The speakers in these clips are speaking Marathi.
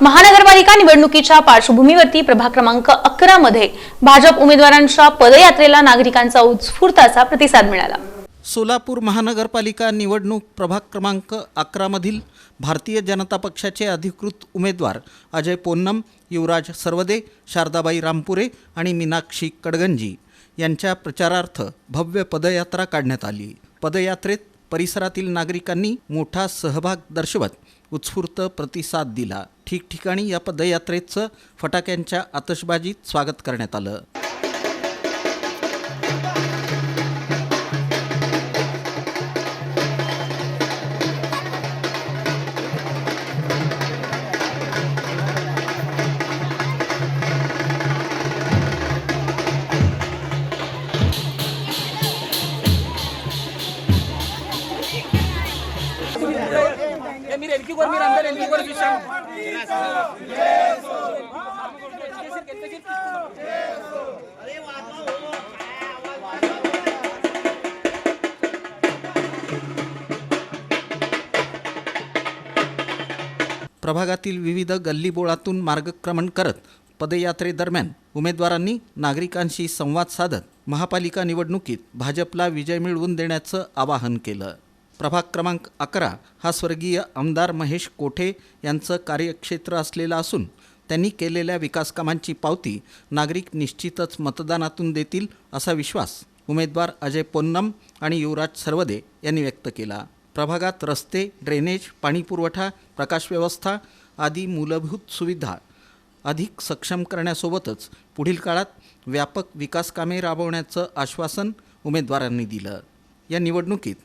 महानगरपालिका निवडणुकीच्या पार्श्वभूमीवरती प्रभाग क्रमांक 11 मध्ये भाजप उमेदवारांच्या पदयात्रेला नागरिकांचा उत्स्फूर्त असा प्रतिसाद मिळाला। सोलापूर महानगरपालिका निवडणूक प्रभाग क्रमांक 11 मधील भारतीय जनता पक्षाचे अधिकृत उमेदवार अजय पोन्नम, युवराज सरवदे, शारदाबाई रामपुरे आणि मीनाक्षी कडगंजी यांच्या प्रचारार्थ भव्य पदयात्रा काढण्यात आली। पदयात्रेत परिसरातील नागरिकांनी मोठा सहभाग दर्शवत उत्स्फूर्त प्रतिसाद दिला। ठिकठिकाणी या पदयात्रेचं फटाक्यांच्या आतषबाजीत स्वागत करण्यात आलं। प्रभागातील विविध गल्लीबोळातून मार्गक्रमण करत पदयात्रेदरम्यान उमेदवारांनी नागरिकांशी संवाद साधत महापालिका निवडणुकीत भाजपला विजय मिळवून देण्याचं आवाहन केलं। प्रभाग क्रमांक 11 हा स्वर्गीय आमदार महेश कोठे यांचं कार्यक्षेत्र असलेला असून त्यांनी केलेल्या विकास कामांची पावती नागरिक निश्चितच मतदानातून देतील असा विश्वास उमेदवार अजय पोन्नम आणि युवराज सरवदे यांनी व्यक्त केला। प्रभागात रस्ते, ड्रेनेज, पाणीपुरवठा, प्रकाश व्यवस्था आदी मूलभूत सुविधा अधिक सक्षम करण्यासोबतच पुढील काळात व्यापक विकास कामे राबवण्याचं आश्वासन उमेदवारांनी दिलं। या निवडणुकीत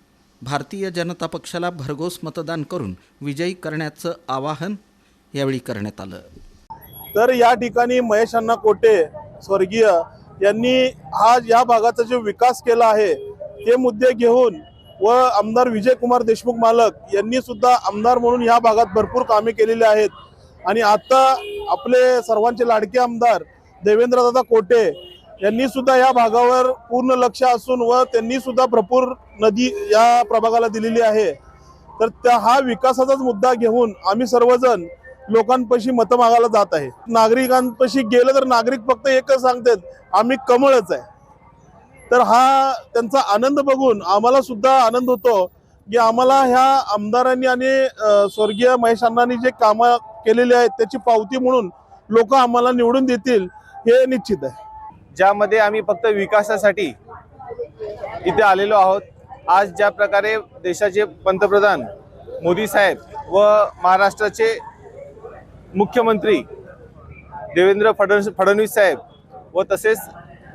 भारतीय जनता पक्षाला भरघोस मतदान करून विजयी करण्याचं आवाहन यावेळी करण्यात आलं। तर या ठिकाणी महेश अण्णा कोठे स्वर्गीय यांनी आज या भागाचा जो विकास केला आहे ते मुद्दे घेऊन व आमदार विजय कुमार देशमुख मालक यांनी सुद्धा आमदार म्हणून या भागात भरपूर कामे केलेली आहेत आणि आता आपले सर्वांचे लाडके आमदार देवेंद्रदादा कोठे यांनी सुद्धा या भागावर पूर्ण लक्ष असून व त्यांनी सुद्धा भरपूर निधी या प्रभागाला दिलेली आहे। तर हा विकासाचाच मुद्दा घेऊन आम्ही सर्वजण लोकांपाशी मतं मागायला जात आहे। नागरिकांपाशी गेलं तर नागरिक फक्त एकच सांगतात आम्ही कमळच आहे। तर हा त्यांचा आनंद बघून आम्हाला सुद्धा आनंद होतो की आम्हाला ह्या आमदारांनी आणि स्वर्गीय महेश अण्णांनी जे कामं केलेली आहेत त्याची पावती म्हणून लोक आम्हाला निवडून देतील हे निश्चित आहे। ज्यामध्ये आम्ही फक्त विकासासाठी इथे आलेलो आहोत। आज ज्या प्रकारे देशाचे पंतप्रधान मोदी साहेब व महाराष्ट्राचे मुख्यमंत्री देवेंद्र फडणवीस साहेब व तसेच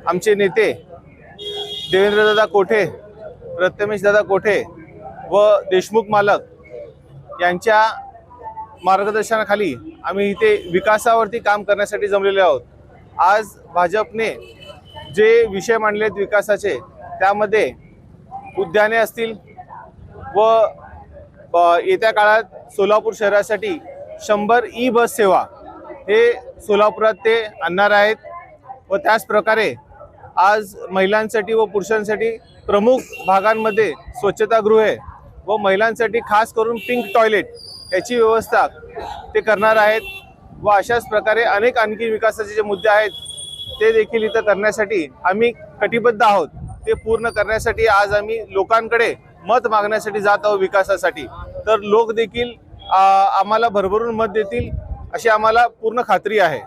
आमचे नेते देवेंद्रदादा कोठे, प्रथमेशदादा कोठे व देशमुख मालक यांच्या मार्गदर्शनाखाली आम्ही इथे विकासावरती काम करण्यासाठी जमलेले आहोत। आज भाजपने जे विषय मांडलेत विकासाचे त्यामध्ये उद्याने असतील व येत्या काळात सोलापूर शहरासाठी 100 ई बस सेवा हे सोलापुरात ते आणणार आहेत व त्याच प्रकारे आज महिलांसाठी व पुरुषांसाठी प्रमुख भागांमध्ये स्वच्छतागृहे व महिलांसाठी खास करून पिंक टॉयलेट याची व्यवस्था ते करणार आहेत व अशाच प्रकारे अनेक आणखी विकासाचे जे मुद्दे आहेत ते देखील इथं करण्यासाठी आम्ही कटिबद्ध आहोत। ते पूर्ण करण्यासाठी आज आम्ही लोकांकडे मत मागण्यासाठी जात आहोत विकासासाठी। तर लोक देखील आम्हाला भरभरून मत देतील अशी आम्हाला पूर्ण खात्री आहे।